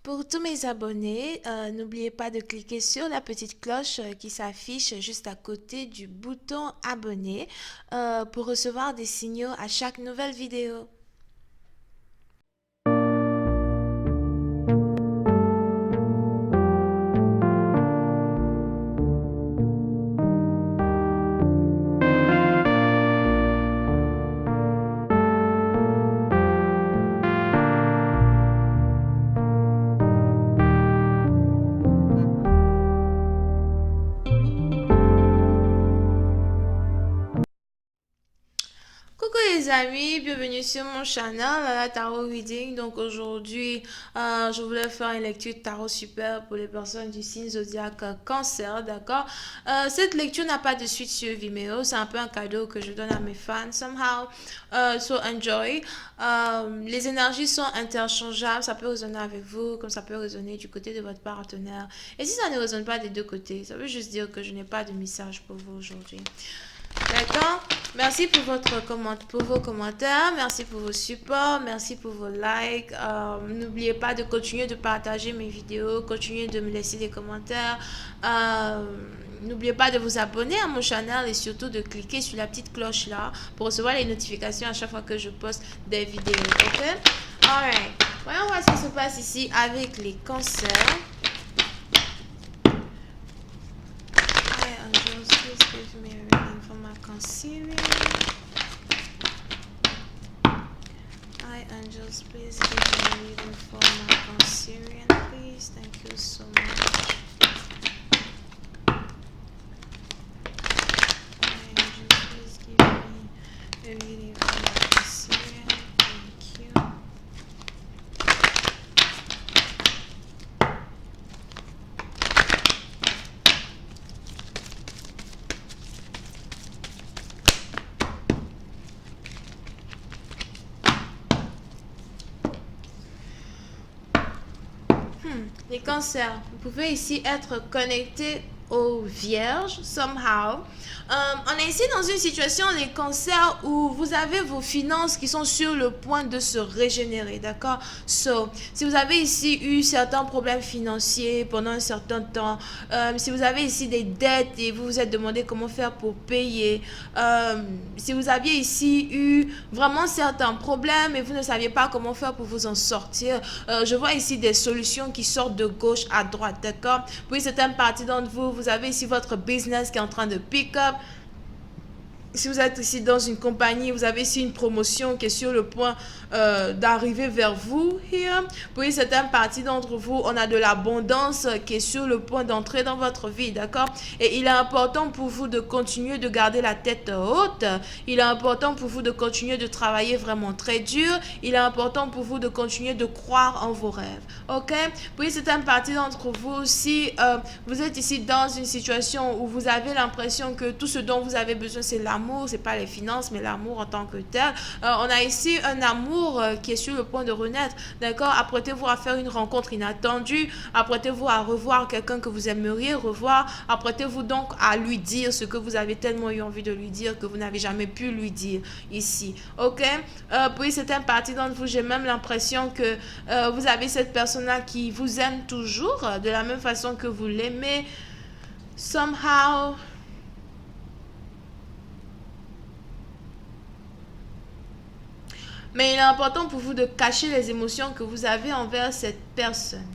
Pour tous mes abonnés, n'oubliez pas de cliquer sur la petite cloche qui s'affiche juste à côté du bouton abonner pour recevoir des signaux à chaque nouvelle vidéo. Coucou les amis, bienvenue sur mon channel, la Tarot Reading. Donc aujourd'hui, je voulais faire une lecture de tarot super pour les personnes du signe zodiaque Cancer, d'accord? Cette lecture n'a pas de suite sur Vimeo, c'est un peu un cadeau que je donne à mes fans, somehow. So enjoy. Les énergies sont interchangeables, ça peut résonner avec vous, comme ça peut résonner du côté de votre partenaire. Et si ça ne résonne pas des deux côtés, ça veut juste dire que je n'ai pas de message pour vous aujourd'hui. D'accord? Merci pour pour vos commentaires, merci pour vos supports, merci pour vos likes. N'oubliez pas de continuer de partager mes vidéos, continuez de me laisser des commentaires. N'oubliez pas de vous abonner à mon channel et surtout de cliquer sur la petite cloche là pour recevoir les notifications à chaque fois que je poste des vidéos. Ok? Alright. Voyons voir ce qui se passe ici avec les cancers. Please give me a reading for my Cancerian. Hi angels, please give me a reading for my Cancerian, please. Thank you so much. Hi angels, please give me a reading for my Cancerian. Thank you. Les cancers, vous pouvez ici être connecté aux vierges, somehow. On est ici dans une situation, les cancers, où vous avez vos finances qui sont sur le point de se régénérer, d'accord? So, si vous avez ici eu certains problèmes financiers pendant un certain temps, si vous avez ici des dettes et vous vous êtes demandé comment faire pour payer, si vous aviez ici eu vraiment certains problèmes et vous ne saviez pas comment faire pour vous en sortir, je vois ici des solutions qui sortent de gauche à droite, d'accord? Puis certaines parties d'entre vous, vous avez ici votre business qui est en train de pick up. Si vous êtes ici dans une compagnie, vous avez ici une promotion qui est sur le point d'arriver vers vous. Here. Puis certaines parties d'entre vous, on a de l'abondance qui est sur le point d'entrer dans votre vie, d'accord? Et il est important pour vous de continuer de garder la tête haute. Il est important pour vous de continuer de travailler vraiment très dur. Il est important pour vous de continuer de croire en vos rêves, ok? Puis certaines parties d'entre vous aussi, vous êtes ici dans une situation où vous avez l'impression que tout ce dont vous avez besoin, c'est l'amour. C'est pas les finances, mais l'amour en tant que tel. On a ici un amour qui est sur le point de renaître, d'accord? Apprêtez-vous à faire une rencontre inattendue, apprêtez-vous à revoir quelqu'un que vous aimeriez revoir, apprêtez-vous donc à lui dire ce que vous avez tellement eu envie de lui dire que vous n'avez jamais pu lui dire ici, ok? Puis certaines parties d'entre vous, j'ai même l'impression que vous avez cette personne-là qui vous aime toujours de la même façon que vous l'aimez, somehow. Mais il est important pour vous de cacher les émotions que vous avez envers cette personne.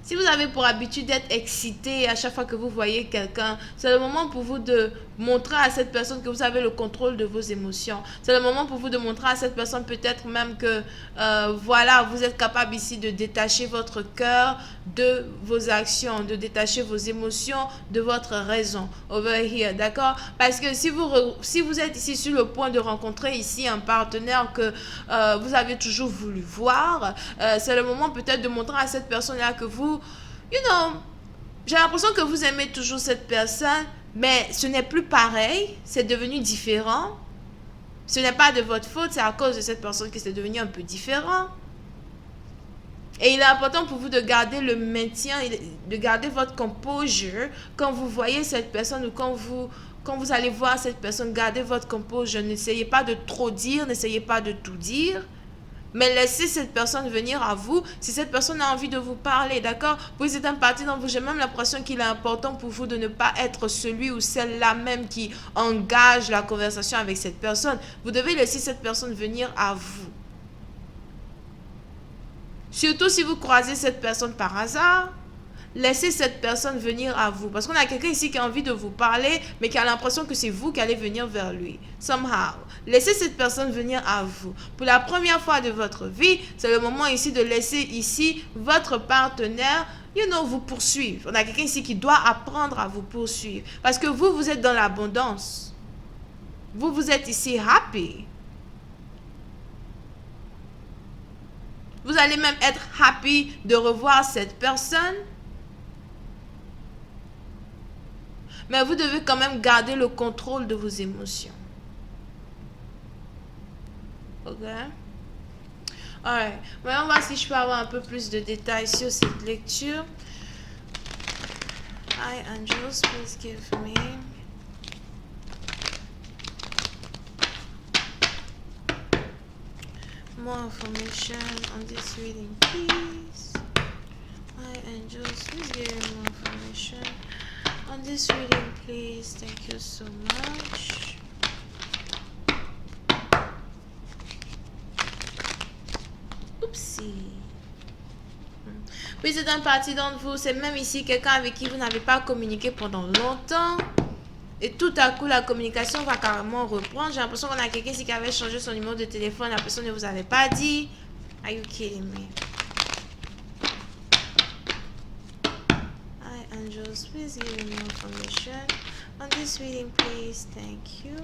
Si vous avez pour habitude d'être excité à chaque fois que vous voyez quelqu'un, c'est le moment pour vous de montrer à cette personne que vous avez le contrôle de vos émotions. C'est le moment pour vous de montrer à cette personne peut-être même que voilà, vous êtes capable ici de détacher votre cœur de vos actions, de détacher vos émotions de votre raison. Over here, d'accord? Parce que si vous êtes ici sur le point de rencontrer ici un partenaire que vous avez toujours voulu voir, c'est le moment peut-être de montrer à cette personne-là que vous, j'ai l'impression que vous aimez toujours cette personne, mais ce n'est plus pareil, c'est devenu différent. Ce n'est pas de votre faute, c'est à cause de cette personne que c'est devenu un peu différent. Et il est important pour vous de garder le maintien, de garder votre composure quand vous voyez cette personne ou quand vous allez voir cette personne. Gardez votre composure, n'essayez pas de trop dire, n'essayez pas de tout dire. Mais laissez cette personne venir à vous si cette personne a envie de vous parler, d'accord? Vous êtes un parti dans vous. J'ai même l'impression qu'il est important pour vous de ne pas être celui ou celle-là même qui engage la conversation avec cette personne. Vous devez laisser cette personne venir à vous. Surtout si vous croisez cette personne par hasard, laissez cette personne venir à vous. Parce qu'on a quelqu'un ici qui a envie de vous parler, mais qui a l'impression que c'est vous qui allez venir vers lui. Somehow. Laissez cette personne venir à vous. Pour la première fois de votre vie, c'est le moment ici de laisser ici votre partenaire, vous poursuivre. On a quelqu'un ici qui doit apprendre à vous poursuivre. Parce que vous, vous êtes dans l'abondance. Vous, vous êtes ici happy. Vous allez même être happy de revoir cette personne. Mais vous devez quand même garder le contrôle de vos émotions. Ok? Alright. Maintenant, on va voir si je peux avoir un peu plus de détails sur cette lecture. Hi, angels, please give me more information on this reading, please. Hi, angels, please give me more information on this reading, please. Thank you so much. Oupsie. Oui, c'est un parti d'entre vous. C'est même ici quelqu'un avec qui vous n'avez pas communiqué pendant longtemps. Et tout à coup, la communication va carrément reprendre. J'ai l'impression qu'on a quelqu'un ici qui avait changé son numéro de téléphone. La personne ne vous avait pas dit. Are you kidding me? Hi, angels. Please give me more information on this reading, please. Thank you.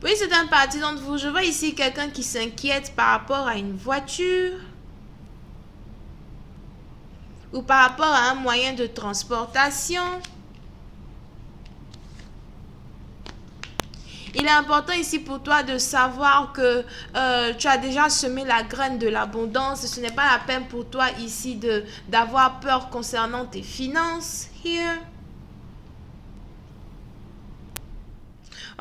Oui, c'est un parti d'entre vous. Je vois ici quelqu'un qui s'inquiète par rapport à une voiture ou par rapport à un moyen de transportation. Il est important ici pour toi de savoir que tu as déjà semé la graine de l'abondance. Ce n'est pas la peine pour toi ici d'avoir peur concernant tes finances. Here.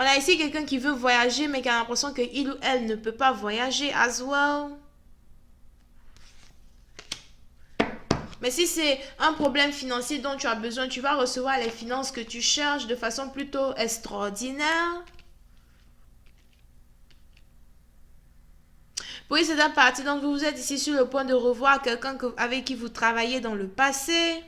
On a ici quelqu'un qui veut voyager, mais qui a l'impression qu'il ou elle ne peut pas voyager as well. Mais si c'est un problème financier dont tu as besoin, tu vas recevoir les finances que tu cherches de façon plutôt extraordinaire. Oui, c'est un parti dont vous êtes ici sur le point de revoir quelqu'un avec qui vous travaillez dans le passé.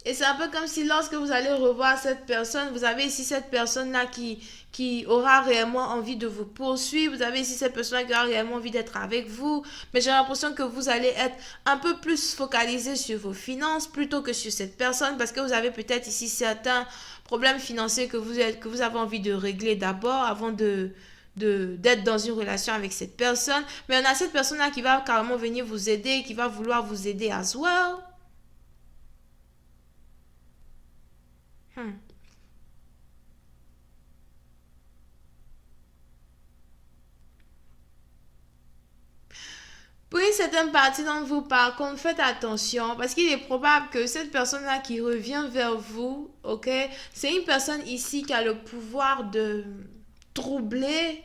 Et c'est un peu comme si lorsque vous allez revoir cette personne, vous avez ici cette personne-là qui aura réellement envie de vous poursuivre. Vous avez ici cette personne qui aura réellement envie d'être avec vous. Mais j'ai l'impression que vous allez être un peu plus focalisé sur vos finances plutôt que sur cette personne. Parce que vous avez peut-être ici certains problèmes financiers que vous avez envie de régler d'abord avant d'être dans une relation avec cette personne. Mais on a cette personne-là qui va carrément venir vous aider, qui va vouloir vous aider as well. Pour une certaine partie d'entre vous, par contre, faites attention parce qu'il est probable que cette personne-là qui revient vers vous, ok, c'est une personne ici qui a le pouvoir de troubler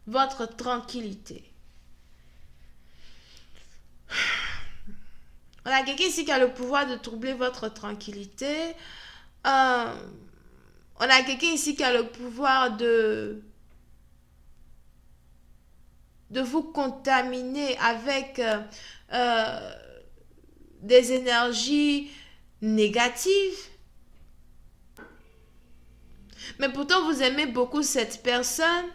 votre tranquillité. On a quelqu'un ici qui a le pouvoir de troubler votre tranquillité. On a quelqu'un ici qui a le pouvoir de vous contaminer avec des énergies négatives. Mais pourtant, vous aimez beaucoup cette personne.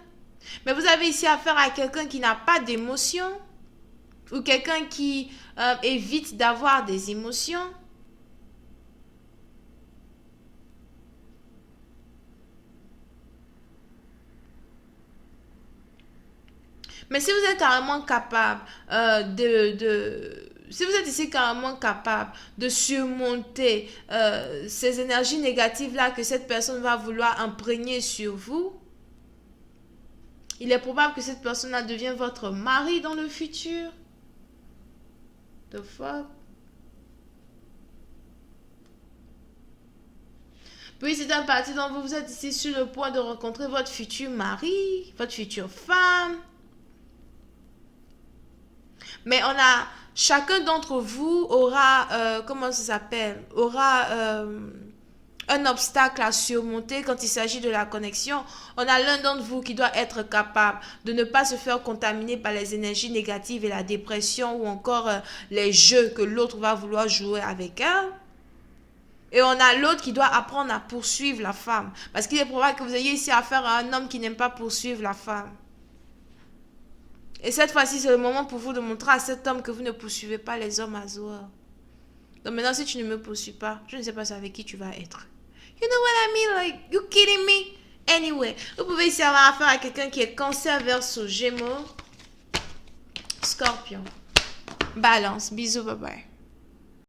Mais vous avez ici affaire à quelqu'un qui n'a pas d'émotion ou quelqu'un qui évite d'avoir des émotions. Mais si vous êtes carrément capable si vous êtes ici carrément capable de surmonter ces énergies négatives-là que cette personne va vouloir imprégner sur vous, Il est probable que cette personne-là devienne votre mari dans le futur. The fuck? Puis c'est un parti dont vous êtes ici sur le point de rencontrer votre futur mari, votre future femme. Mais chacun d'entre vous aura, comment ça s'appelle, aura un obstacle à surmonter quand il s'agit de la connexion. On a l'un d'entre vous qui doit être capable de ne pas se faire contaminer par les énergies négatives et la dépression ou encore les jeux que l'autre va vouloir jouer avec elle. Et on a l'autre qui doit apprendre à poursuivre la femme. Parce qu'il est probable que vous ayez ici affaire à un homme qui n'aime pas poursuivre la femme. Et cette fois-ci, c'est le moment pour vous de montrer à cet homme que vous ne poursuivez pas les hommes à Zoar. Donc maintenant, si tu ne me poursuis pas, je ne sais pas avec qui tu vas être. You know what I mean? Like, you kidding me? Anyway, vous pouvez ici avoir affaire à quelqu'un qui est Cancer, Verseau, Gémeaux, Scorpion. Balance. Bisous, bye bye.